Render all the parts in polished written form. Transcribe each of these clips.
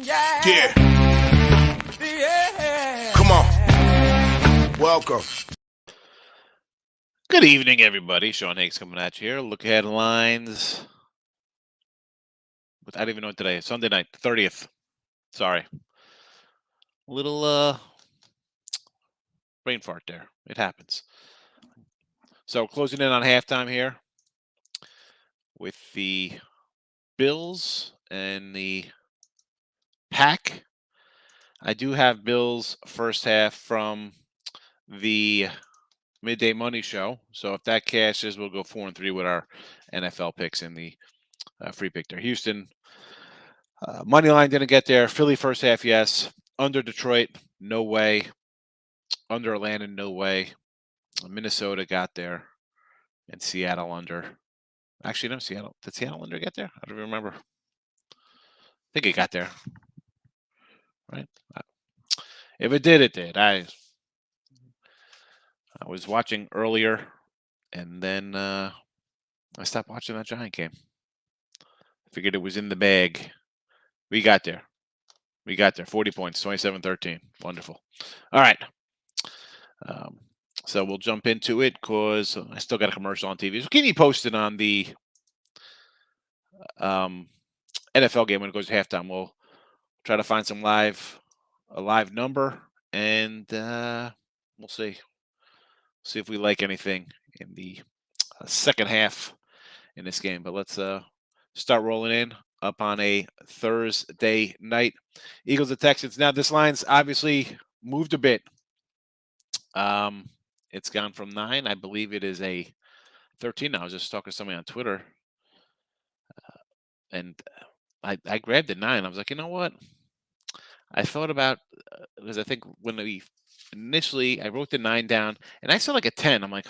Yeah. Come on. Welcome. Good evening, everybody. Sean Higgs coming at you here. Look ahead lines. I don't even know what today is. Sunday night, 30th. Sorry. Little brain fart there. It happens. So closing in on halftime here with the Bills and the Pack. I do have Bills first half from the Midday Money Show. So if that cashes, we'll go 4-3 with our NFL picks in the free pick there. Houston money line didn't get there. Philly first half, yes. Under Detroit, no way. Under Atlanta, no way. Minnesota got there, and Seattle under. Actually, no, Seattle. Did Seattle under get there? I don't remember. I think it got there. Right? If it did, it did. I was watching earlier, and then I stopped watching that Giant game. Figured it was in the bag. We got there. 40 points, 27-13. Wonderful. All right. So we'll jump into it because I still got a commercial on TV. So keep me posted on the NFL game when it goes to halftime. We'll try to find a live number, and we'll see. See if we like anything in the second half in this game. But let's start rolling in up on a Thursday night. Eagles at Texans. Now this line's obviously moved a bit. It's gone from 9. I believe it is a 13 now. I was just talking to somebody on Twitter, and I grabbed the 9. I was like, you know what? I thought about, because I think when we initially, I wrote the 9 down, and I saw like a 10. I'm like,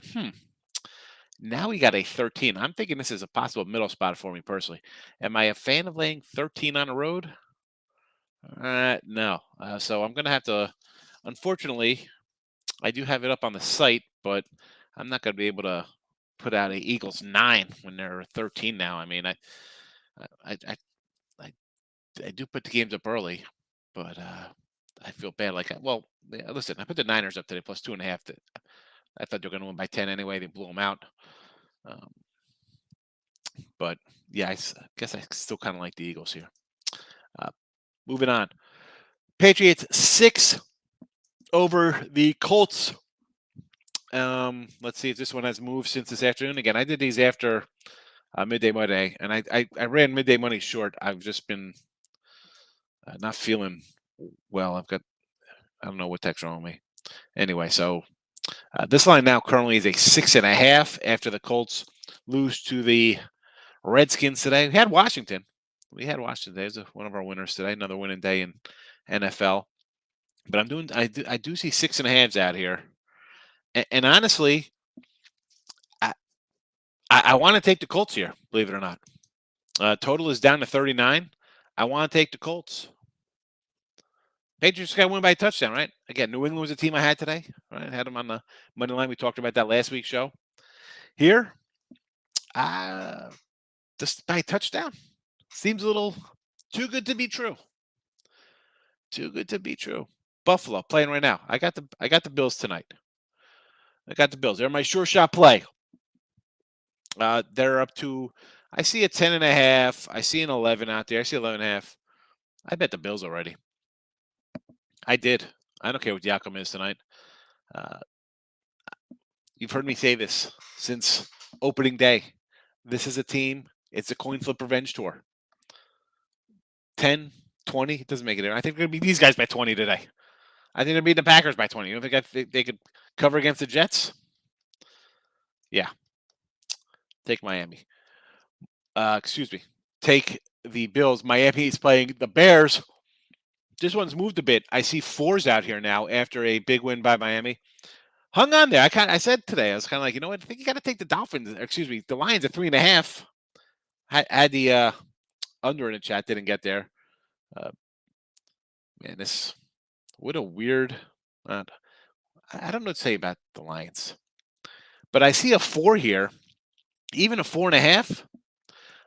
now we got a 13. I'm thinking this is a possible middle spot for me personally. Am I a fan of laying 13 on the road? No. So I'm going to have to, unfortunately, I do have it up on the site, but I'm not going to be able to put out an Eagles 9 when they're 13 now. I mean, I do put the games up early, but I feel bad. Like, listen, I put the Niners up today plus 2.5. I thought they were going to win by 10 anyway. They blew them out. But yeah, I guess I still kind of like the Eagles here. Moving on. Patriots 6 over the Colts. Let's see if this one has moved since this afternoon. Again, I did these after Midday Money, and I ran Midday Money short. I've just been not feeling well. I don't know what the heck's wrong with me. Anyway, so this line now currently is a 6.5 after the Colts lose to the Redskins today. We had Washington. There's one of our winners today. Another winning day in NFL. But I do see 6.5s out here, and honestly, I want to take the Colts here. Believe it or not, total is down to 39. I want to take the Colts. Patriots got to win by a touchdown, right? Again, New England was a team I had today. Right, I had them on the money line. We talked about that last week's show. Here, just by a touchdown seems a little too good to be true. Too good to be true. Buffalo playing right now. I got the Bills tonight. I got the Bills. They're my sure shot play. They're up to, I see a 10.5. I see an 11 out there. I see 11.5. I bet the Bills already. I did. I don't care what the outcome is tonight. You've heard me say this since opening day. This is a team. It's a coin flip revenge tour. 10, 20, it doesn't make it. I think they're going to beat these guys by 20 today. I think they're beating the Packers by 20. You don't think they could cover against the Jets? Yeah. Take Miami. Excuse me. Take the Bills. Miami's playing the Bears. This one's moved a bit. I see 4s out here now after a big win by Miami. Hung on there. I said today, I was kind of like, you know what? I think you got to take the the Lions at 3.5. Had the under in the chat, didn't get there. Man, what a weird. I don't know what to say about the Lions, but I see a 4 here, even a 4.5.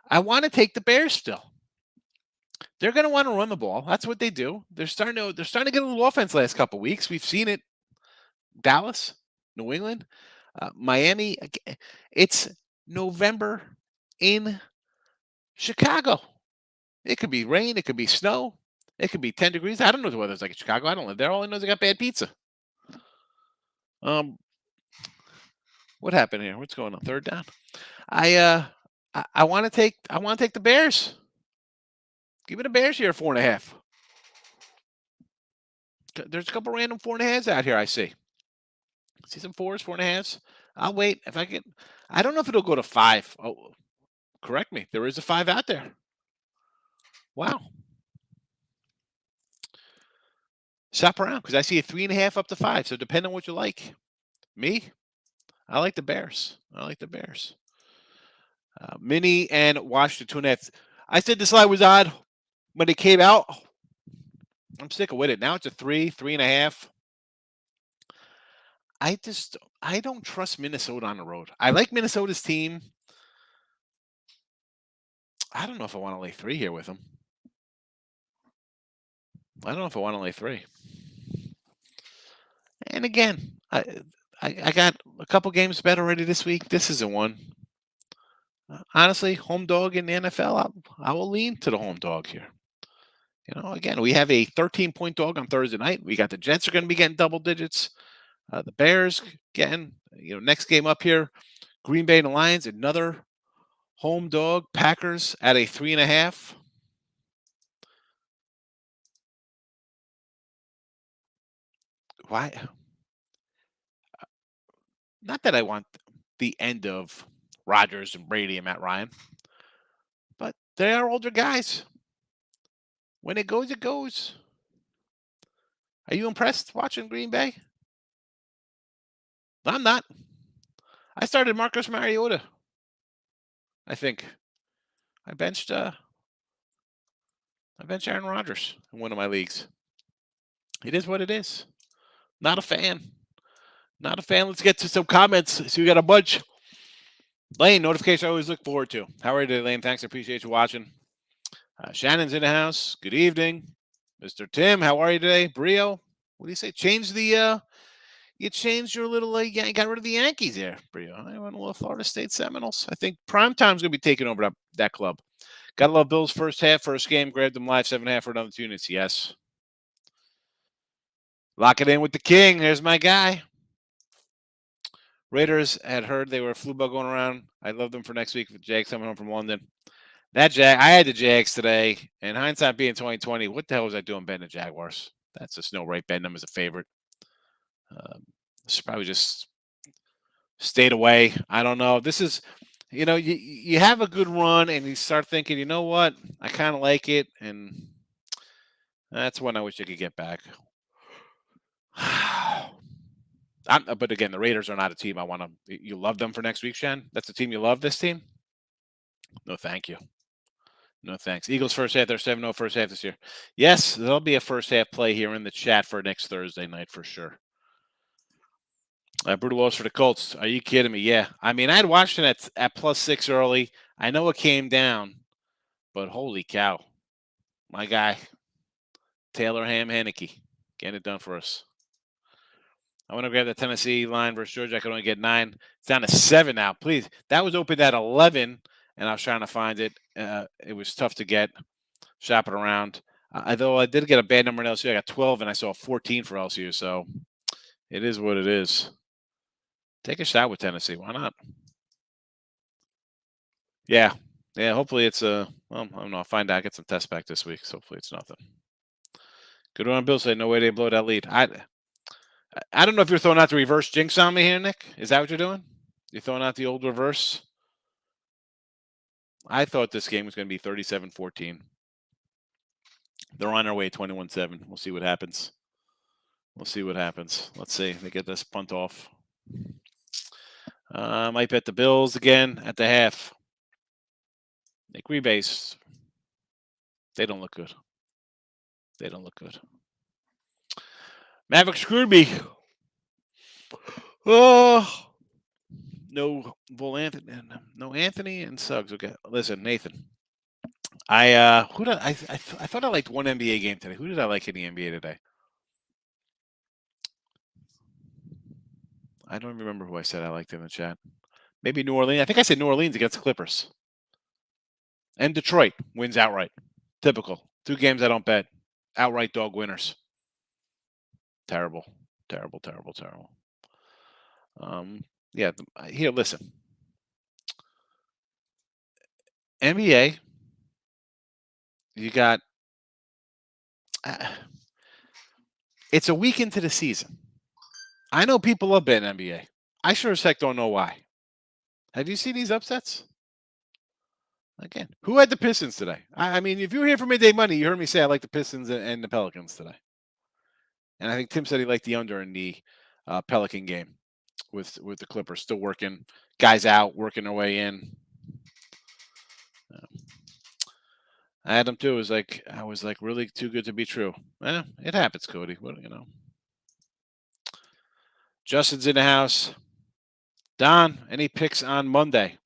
I want to take the Bears still. They're going to want to run the ball. That's what they do. They're starting to get a little offense last couple of weeks. We've seen it. Dallas, New England, Miami. It's November in Chicago. It could be rain. It could be snow. It could be 10 degrees. I don't know what the weather's like in Chicago. I don't live there. All I know is I got bad pizza. What happened here? What's going on? Third down. I want to take the Bears. Give me the Bears here, 4.5. There's a couple random 4.5s out here. I see some 4s, 4.5s. I'll wait if I get. I don't know if it'll go to 5. Oh, correct me. There is a 5 out there. Wow. Shop around because I see a 3.5 up to 5. So depending on what you like. Me, I like the Bears. Mini and Washington 2.5. I said this line was odd when it came out. I'm sticking with it. Now it's a 3, 3.5. I don't trust Minnesota on the road. I like Minnesota's team. I don't know if I want to lay 3 here with them. I don't know if I want to lay 3. And again, I got a couple games bet already this week. This isn't one. Honestly, home dog in the NFL, I will lean to the home dog here. Again, we have a 13-point dog on Thursday night. We got the Jets are going to be getting double digits. The Bears getting, next game up here, Green Bay and the Lions, another home dog. Packers at a 3.5. Why? Not that I want the end of Rodgers and Brady and Matt Ryan, but they are older guys. When it goes, it goes. Are you impressed watching Green Bay? I'm not. I started Marcus Mariota. I think I benched Aaron Rodgers in one of my leagues. It is what it is. Not a fan. Let's get to some comments. So we got a bunch. Lane, notification I always look forward to. How are you today, Lane? Thanks. I appreciate you watching. Shannon's in the house. Good evening. Mr. Tim, how are you today? Brio, what do you say? Change the you changed your little you got rid of the Yankees there, Brio. I went a little Florida State Seminoles. I think Primetime's gonna be taking over that club. Gotta love Bills first half, first game, grabbed them live 7.5 for another 2 units. Yes. Lock it in with the king. There's my guy. Raiders had heard they were a flu bug going around. I love them for next week with Jags coming home from London. I had the Jags today, and hindsight being 2020, what the hell was I doing betting the Jaguars? That's just no right betting them as a favorite. Should probably just stayed away. I don't know. This is, you have a good run, and you start thinking, you know what? I kind of like it, and that's when I wish I could get back. But again, the Raiders are not a team I want to. You love them for next week, Shen? That's the team you love, this team? No, thank you. No, thanks. Eagles first half, they're 7-0 first half this year. Yes, there'll be a first half play here in the chat for next Thursday night for sure. Brutal loss for the Colts. Are you kidding me? Yeah. I mean, I had watched it at +6 early. I know it came down, but holy cow. My guy, Taylor Heineke, getting it done for us. I want to grab the Tennessee line versus Georgia. I can only get 9. It's down to 7 now. Please. That was opened at 11, and I was trying to find it. It was tough to get. Shopping around. Although I did get a bad number in LSU. I got 12, and I saw 14 for LSU. So it is what it is. Take a shot with Tennessee. Why not? Yeah. Hopefully it's I don't know. I'll find out. Get some tests back this week. So hopefully it's nothing. Good one, Bill. Say no way they blow that lead. I don't know if you're throwing out the reverse jinx on me here, Nick. Is that what you're doing? You're throwing out the old reverse? I thought this game was going to be 37-14. They're on their way 21-7. We'll see what happens. Let's see. They get this punt off. Might bet the Bills again at the half. Nick rebase. They don't look good. Maverick screwed me. Oh, no Bull Anthony, no Anthony and Suggs. Okay, listen, Nathan. I thought I liked one NBA game today. Who did I like in the NBA today? I don't remember who I said I liked in the chat. Maybe New Orleans. I think I said New Orleans against the Clippers. And Detroit wins outright. Typical. 2 games I don't bet. Outright dog winners. Terrible. Terrible, terrible, terrible. Yeah, here, listen. NBA, you got it's a week into the season. I know people love betting NBA. I sure as heck don't know why. Have you seen these upsets? Again, who had the Pistons today? I mean, if you were here for midday money, you heard me say I like the Pistons and the Pelicans today. And I think Tim said he liked the under in the Pelican game with the Clippers still working, guys out working their way in. Adam too was like, I was like, really too good to be true. It happens, Cody. What Justin's in the house. Don, any picks on Monday?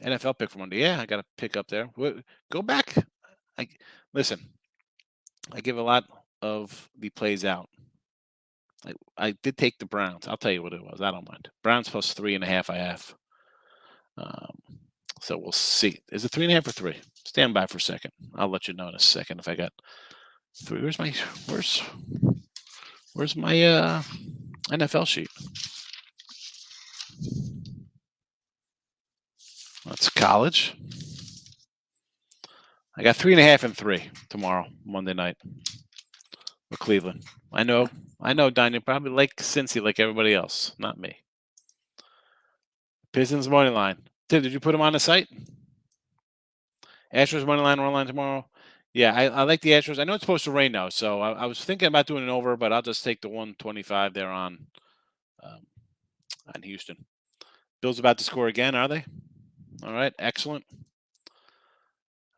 NFL pick for Monday. Yeah, I got a pick up there. Go back. Listen. I give a lot of the plays out. I did take the Browns. I'll tell you what it was. I don't mind. Browns plus 3.5. I have. So we'll see. Is it 3.5 or 3? Stand by for a second. I'll let you know in a second if I got 3. Where's my NFL sheet? That's college. I got 3.5 and 3 tomorrow, Monday night, with Cleveland. I know, Don. You probably like Cincy like everybody else, not me. Pistons money line. Tim, did you put them on the site? Astros money line online tomorrow. Yeah, I like the Astros. I know it's supposed to rain now, so I was thinking about doing an over, but I'll just take the 125 there on Houston. Bills about to score again, are they? All right, excellent.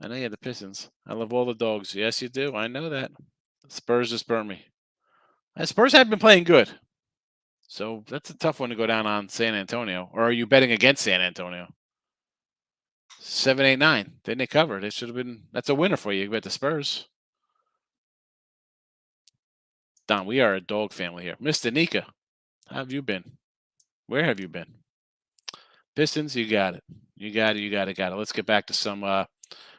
I know you had the Pistons. I love all the dogs. Yes, you do. I know that. Spurs just burn me. Spurs have been playing good. So that's a tough one to go down on San Antonio. Or are you betting against San Antonio? 7, 8, 9. Didn't they cover? They should have been. That's a winner for you. You bet the Spurs. Don, we are a dog family here. Mr. Nika, how have you been? Where have you been? Pistons, you got it. You got it. Let's get back to some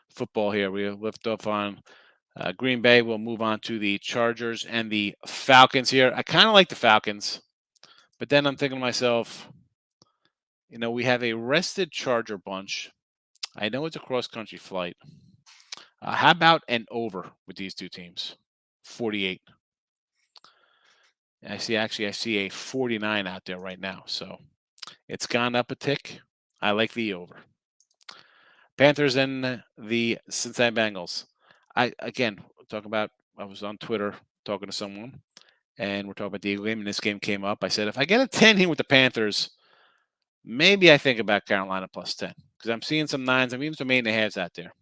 football here. We lift off on Green Bay. We'll move on to the Chargers and the Falcons here. I kind of like the Falcons, but then I'm thinking to myself, we have a rested Charger bunch. I know it's a cross-country flight. How about an over with these two teams? 48. I see a 49 out there right now. So it's gone up a tick. I like the over. Panthers and the Cincinnati Bengals. I was on Twitter talking to someone, and we're talking about the Eagle game, and this game came up. I said, if I get a 10 here with the Panthers, maybe I think about Carolina plus 10, because I'm seeing some 9s. I'm even some 8.5s out there.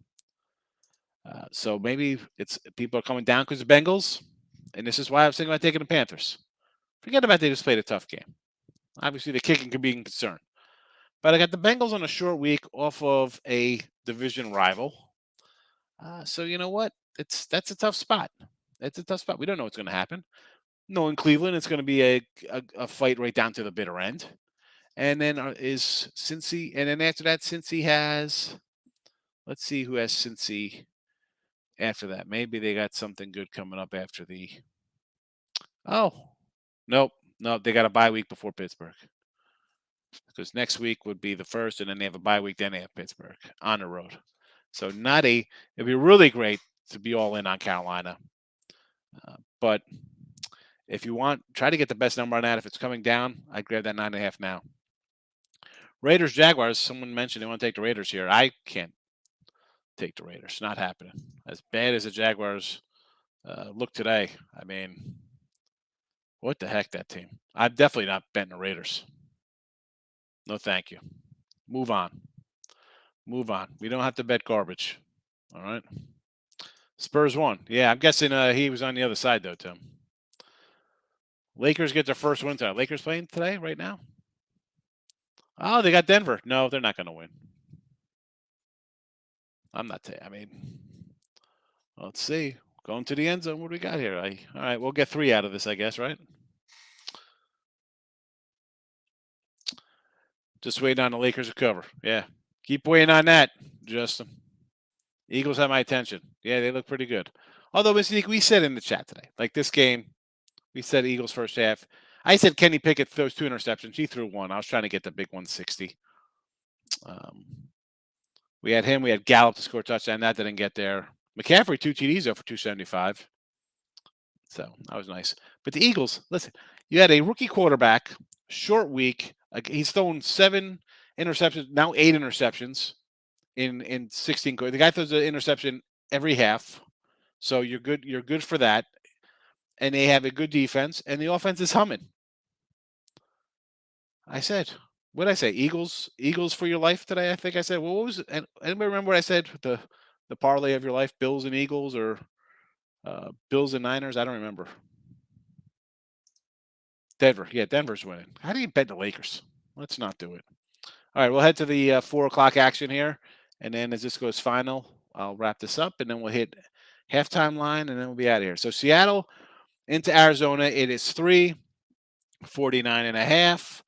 So maybe it's people are coming down because of Bengals, and this is why I was thinking about taking the Panthers. Forget about they just played a tough game. Obviously, the kicking could be a concern. But I got the Bengals on a short week off of a division rival. So you know what? That's a tough spot. It's a tough spot. We don't know what's going to happen. No, in Cleveland, it's going to be a fight right down to the bitter end. And then is Cincy, and then after that, Cincy has. Let's see who has Cincy after that. Maybe they got something good coming up after the. Oh, nope. They got a bye week before Pittsburgh. Because next week would be the first, and then they have a bye week, then they have Pittsburgh on the road. So it'd be really great to be all in on Carolina. But if you try to get the best number on that. If it's coming down, I'd grab that 9.5 now. Raiders, Jaguars, someone mentioned they want to take the Raiders here. I can't take the Raiders. Not happening. As bad as the Jaguars look today, I mean, what the heck, that team? I'm definitely not betting the Raiders. No, thank you. Move on. We don't have to bet garbage. All right. Spurs won. Yeah, I'm guessing he was on the other side, though, Tim. Lakers get their first win today. Lakers playing today, right now? Oh, they got Denver. No, they're not going to win. I'm not. I mean, let's see. Going to the end zone. What do we got here? All right. We'll get 3 out of this, I guess. Right. Just waiting on the Lakers to cover. Yeah. Keep waiting on that, Justin. Eagles have my attention. Yeah, they look pretty good. Although, Mr. we said in the chat today, like this game, we said Eagles first half. I said Kenny Pickett throws 2 interceptions. He threw 1. I was trying to get the big 160. We had him. We had Gallup to score a touchdown. That didn't get there. McCaffrey, 2 TDs though for 275. So that was nice. But the Eagles, listen, you had a rookie quarterback, short week. He's thrown 7 interceptions, now 8 interceptions in 16. The guy throws an interception every half. So you're good. You're good for that. And they have a good defense, and the offense is humming. I said, what did I say? Eagles for your life today. I think I said. Well, what was it? Anybody remember what I said? The parlay of your life: Bills and Eagles, or Bills and Niners. I don't remember. Denver. Yeah, Denver's winning. How do you bet the Lakers? Let's not do it. All right, we'll head to the 4 o'clock action here, and then as this goes final, I'll wrap this up, and then we'll hit halftime line, and then we'll be out of here. So Seattle into Arizona. It is 349.5.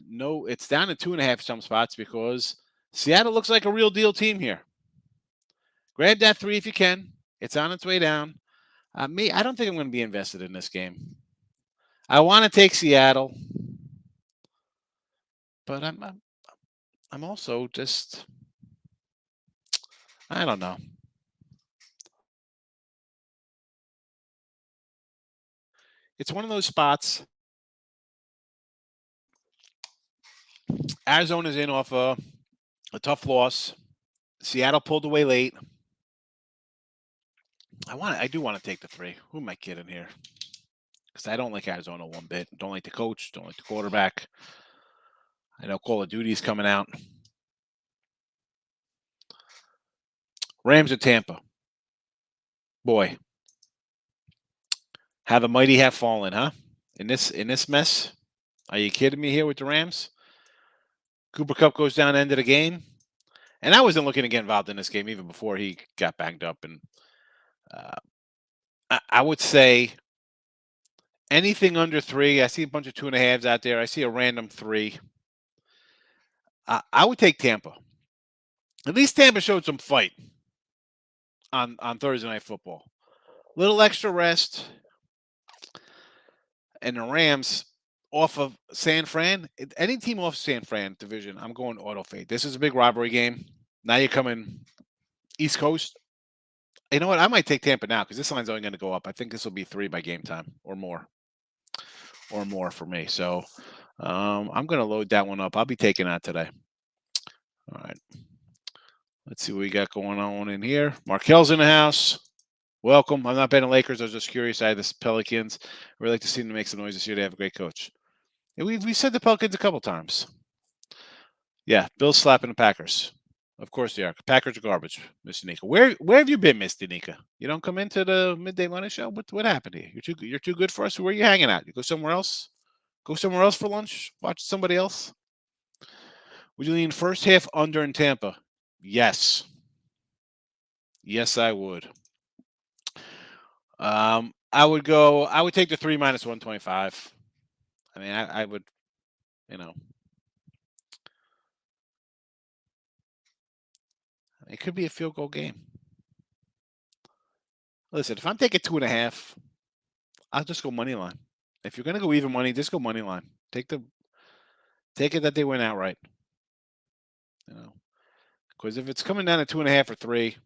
No, it's down to 2.5 some spots because Seattle looks like a real deal team here. Grab that 3 if you can. It's on its way down. I don't think I'm going to be invested in this game. I want to take Seattle, but I'm also just, I don't know. It's one of those spots. Arizona's in off a tough loss. Seattle pulled away late. I do want to take the 3. Who am I kidding here? Because I don't like Arizona one bit. Don't like the coach. Don't like the quarterback. I know Call of Duty's coming out. Rams at Tampa. Boy, how the mighty have fallen, huh? In this mess. Are you kidding me here with the Rams? Cooper Kupp goes down end of the game. And I wasn't looking to get involved in this game even before he got banged up. And I would say anything under 3. I see a bunch of 2.5s out there. I see a random 3. I would take Tampa. At least Tampa showed some fight on Thursday Night Football. Little extra rest. And the Rams off of San Fran. Any team off San Fran division, I'm going auto fade. This is a big rivalry game. Now you're coming East Coast. You know what? I might take Tampa now because this line's only going to go up. I think this will be 3 by game time or more for me. So I'm going to load that one up. I'll be taking that today. All right. Let's see what we got going on in here. Markel's in the house. Welcome. I'm not betting Lakers. I was just curious. I had the Pelicans. I really like to see them make some noise this year. They have a great coach. And we said the Pelicans a couple times. Yeah, Bill's slapping the Packers. Of course they are. Packers are garbage, Mr. Nika. Where have you been, Mr. Nika? You don't come into the midday money show? What happened to you? You're too good for us. Where are you hanging out? You go somewhere else? Go somewhere else for lunch? Watch somebody else? Would you lean first half under in Tampa? Yes. Yes, I would. I would take the 3 minus 125. I mean, I would, you know. It could be a field goal game. Listen, if I'm taking 2.5, I'll just go money line. If you're gonna go even money, just go money line. Take it that they win outright. You know, because if it's coming down to 2.5 or 3,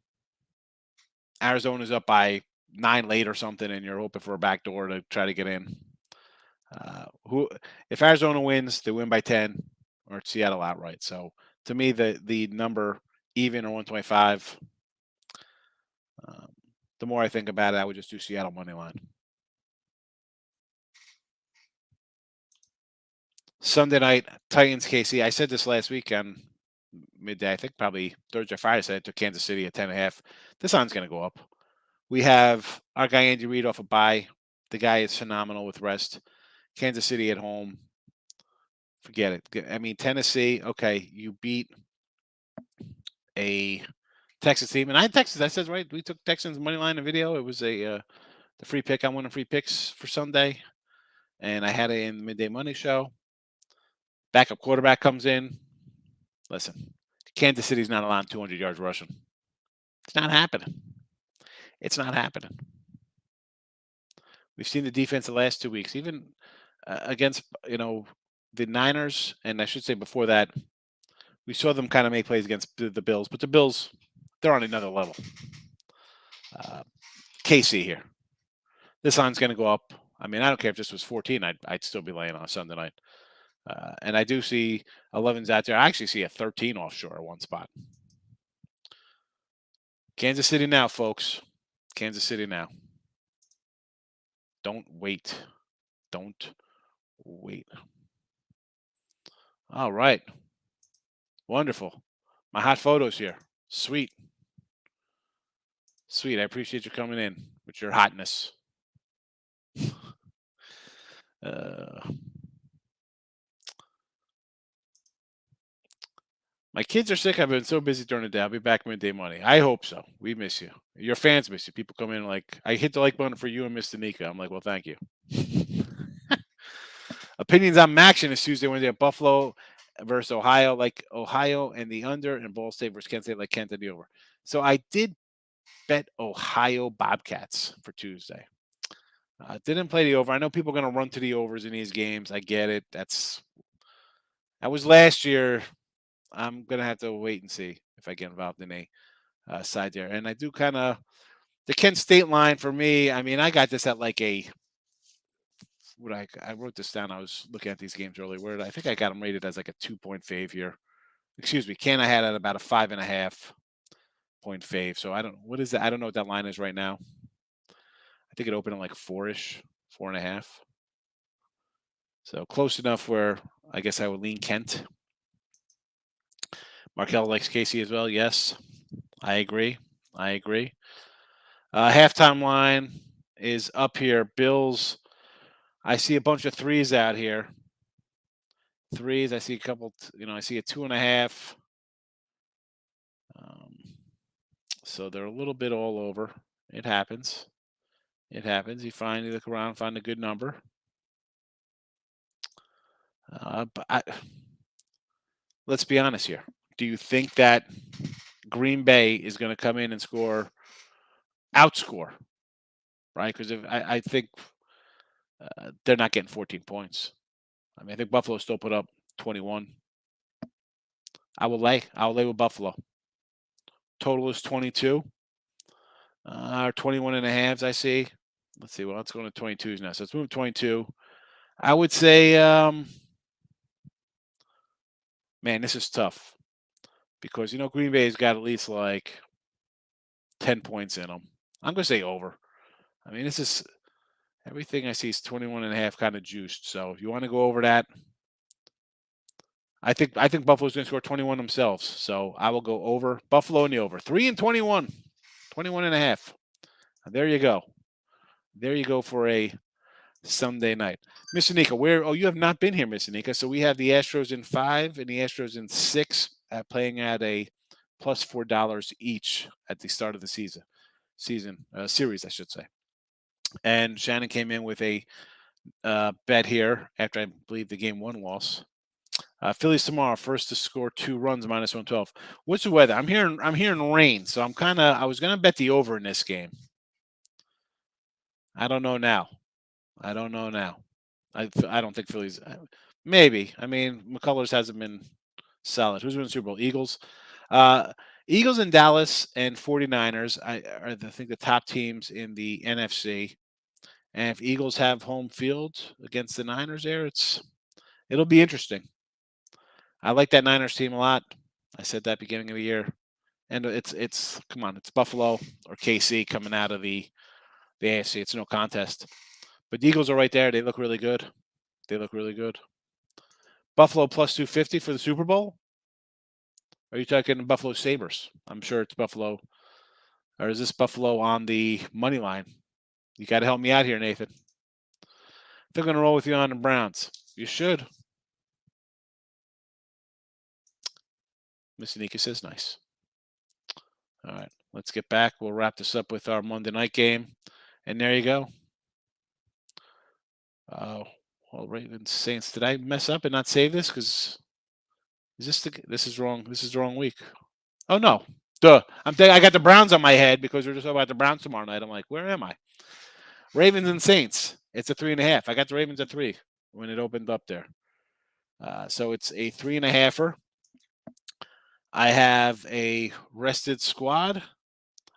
Arizona's up by 9 late or something, and you're hoping for a backdoor to try to get in. If Arizona wins, they win by 10, or Seattle outright. So to me, the number even or 125. The more I think about it, I would just do Seattle money line. Sunday night, Titans KC. I said this last week on midday. I think probably Thursday or Friday. I said to Kansas City at 10.5. This line's going to go up. We have our guy Andy Reid off a bye. The guy is phenomenal with rest. Kansas City at home. Forget it. I mean, Tennessee. Okay, you beat a Texas team, and I texted. I said, right, we took Texans money line and video. It was the free pick. I'm winning free picks for Sunday, and I had it in the midday money show. Backup quarterback comes in. Listen, Kansas City's not allowing 200 yards rushing. It's not happening. It's not happening. We've seen the defense the last 2 weeks, even against the Niners, and I should say before that, we saw them kind of make plays against the Bills, but the Bills, they're on another level. KC here. This line's going to go up. I mean, I don't care if this was 14. I'd still be laying on a Sunday night. And I do see 11s out there. I actually see a 13 offshore at one spot. Kansas City now, folks. Kansas City now. Don't wait. Don't wait. All right. Wonderful. My hot photos here. Sweet. Sweet. I appreciate you coming in with your hotness. My kids are sick. I've been so busy during the day. I'll be back midday money. I hope so. We miss you. Your fans miss you. People come in like, I hit the like button for you and Mr. Nika. I'm like, well, thank you. Opinions on Maction is Tuesday, Wednesday at Buffalo versus Ohio, like Ohio and the under, and Ball State versus Kent State, like Kent and the over. So I did bet Ohio Bobcats for Tuesday. Didn't play the over. I know people are going to run to the overs in these games. I get it. That was last year. I'm going to have to wait and see if I get involved in a side there. And I do kind of, the Kent State line for me, I mean, I got this at like I wrote this down. I was looking at these games earlier. Where I think I got them rated as like a 2-point fave here. Excuse me. Ken, I had it about a 5.5 point fave. So what is that? I don't know what that line is right now. I think it opened at like 4-ish, 4.5. So close enough where I guess I would lean Kent. Markel likes Casey as well. Yes, I agree. Halftime line is up here. Bills. I see a bunch of threes out here. Threes. I see a couple. I see a 2.5. So they're a little bit all over. It happens. You look around, find a good number. Let's be honest here. Do you think that Green Bay is going to come in and outscore, right? Because I think they're not getting 14 points. I mean, I think Buffalo still put up 21. I'll lay with Buffalo. Total is 22. 21 and a halves, I see. Let's see. Well, let's go to 22s now. So let's move 22. I would say, man, this is tough because, Green Bay's got at least like 10 points in them. I'm going to say over. I mean, this is everything I see is 21 and a half kind of juiced. So if you want to go over that, I think Buffalo's going to score 21 themselves. So I will go over Buffalo in the over. 3-21, 21 and a half. There you go. There you go for a Sunday night. Mr. Nika, you have not been here, Mr. Nika. So we have the Astros in 5 and the Astros in 6 playing at a plus $4 each at the start of the series, I should say. And Shannon came in with a bet here after I believe the game 1 loss. Phillies tomorrow, first to score 2 runs, minus 112. What's the weather? I'm hearing rain, so I was gonna bet the over in this game. I don't know now. I don't think Phillies. Maybe. I mean, McCullers hasn't been solid. Who's winning the Super Bowl? Eagles. Eagles and Dallas and 49ers are I think the top teams in the NFC. And if Eagles have home field against the Niners there, it'll be interesting. I like that Niners team a lot. I said that beginning of the year. And it's come on, it's Buffalo or KC coming out of the AFC. It's no contest. But the Eagles are right there. They look really good. Buffalo plus 250 for the Super Bowl? Are you talking Buffalo Sabres? I'm sure it's Buffalo. Or is this Buffalo on the money line? You got to help me out here, Nathan. They're going to roll with you on the Browns. You should. Mr. Nika says nice. All right, let's get back. We'll wrap this up with our Monday night game. And there you go. Well, Ravens Saints. Did I mess up and not save this? Because this is wrong. This is the wrong week. Oh no, duh. I got the Browns on my head because we're just talking about the Browns tomorrow night. I'm like, where am I? Ravens and Saints. It's a 3.5. I got the Ravens at 3 when it opened up there. So it's a 3.5er. I have a rested squad.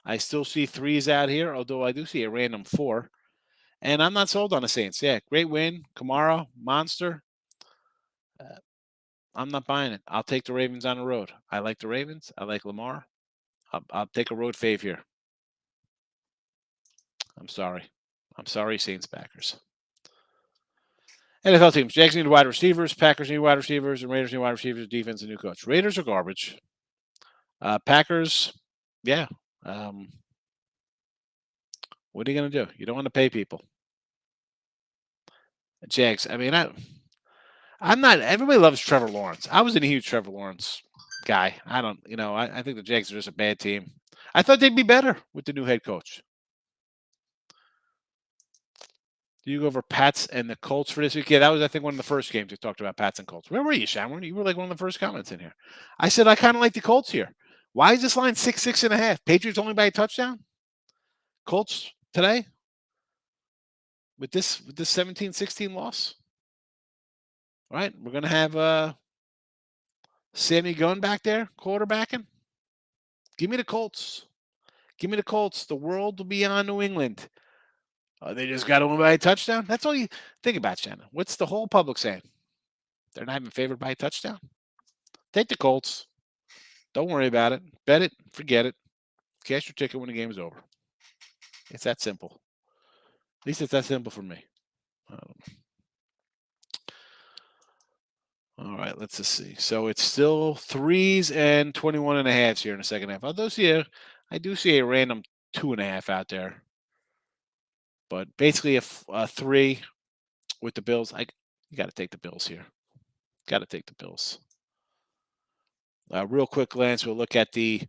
I still see 3s out here, although I do see a random 4. And I'm not sold on the Saints. Yeah, great win. Kamara, monster. I'm not buying it. I'll take the Ravens on the road. I like the Ravens. I like Lamar. I'll take a road fave here. I'm sorry. I'm sorry, Saints backers. NFL teams. Jags need wide receivers. Packers need wide receivers. And Raiders need wide receivers, defense, and new coach. Raiders are garbage. Packers, yeah. What are you going to do? You don't want to pay people. Jags, I mean, I'm not. Everybody loves Trevor Lawrence. I was a huge Trevor Lawrence guy. I think the Jags are just a bad team. I thought they'd be better with the new head coach. Do you go over Pats and the Colts for this week? Yeah, that was, I think, one of the first games we talked about Pats and Colts. Where were you, Shamron? You were like one of the first comments in here. I said I kind of like the Colts here. Why is this line 6.5? Patriots only by a touchdown? Colts today? With this 17-16 loss? All right, we're going to have Sammy Gunn back there quarterbacking. Give me the Colts. Give me the Colts. The world will be on New England. They just got to win by a touchdown? That's all you think about, Shannon. What's the whole public saying? They're not even favored by a touchdown? Take the Colts. Don't worry about it. Bet it. Forget it. Cash your ticket when the game is over. It's that simple. At least it's that simple for me. All right, let's just see. So it's still 3s and 21.5 here in the second half. I do see a random 2.5 out there. But basically a 3 with the Bills. You got to take the Bills here. Got to take the Bills. Real quick glance, we'll look at the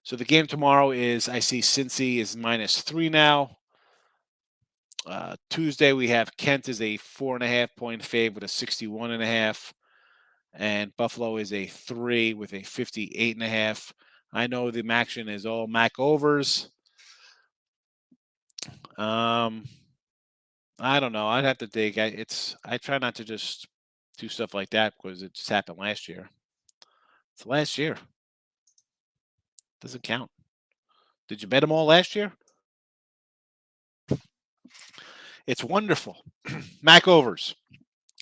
so the game tomorrow is, I see Cincy is -3 now. Tuesday we have Kent is a 4.5 point fave with a 61.5, and Buffalo is a 3 with a 58.5. I know the action is all Mac overs. I don't know. I'd have to dig. I try not to just do stuff like that because it just happened last year. It's last year. Doesn't count. Did you bet them all last year? It's wonderful. Mac overs.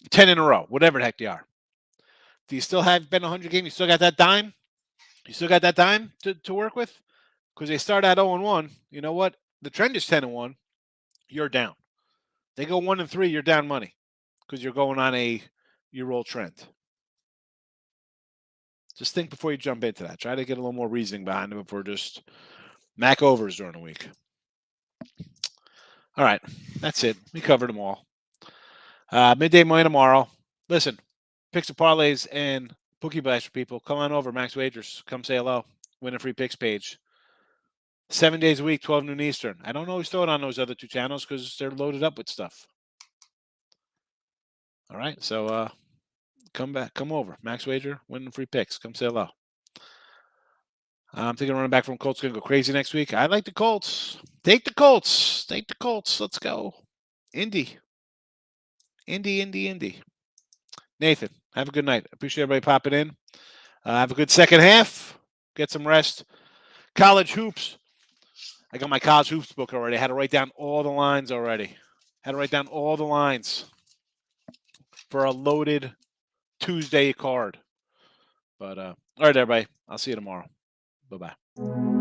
10 in a row, whatever the heck they are. Do you still have bet 100 games? You still got that dime? You still got that dime to work with? Because they start at 0-1. You know what? The trend is 10-1. You're down. They go 1-3, you're down money because you're going on a year-old trend. Just think before you jump into that. Try to get a little more reasoning behind it before just Mac overs during the week. All right, that's it. We covered them all. Midday money tomorrow. Listen, picks and parlays and bookie blast for people. Come on over, Max Wagers. Come say hello. Win a free picks page. 7 days a week, 12 noon Eastern. I don't always throw it on those other 2 channels because they're loaded up with stuff. All right, so come over. Max Wager, win free picks. Come say hello. I'm thinking running back from Colts going to go crazy next week. I like the Colts. Take the Colts. Take the Colts. Let's go. Indy. Nathan, have a good night. Appreciate everybody popping in. Have a good second half. Get some rest. College hoops. I got my college hoops book already. I had to write down all the lines already. Had to write down all the lines for a loaded Tuesday card. But all right, everybody. I'll see you tomorrow. Bye-bye.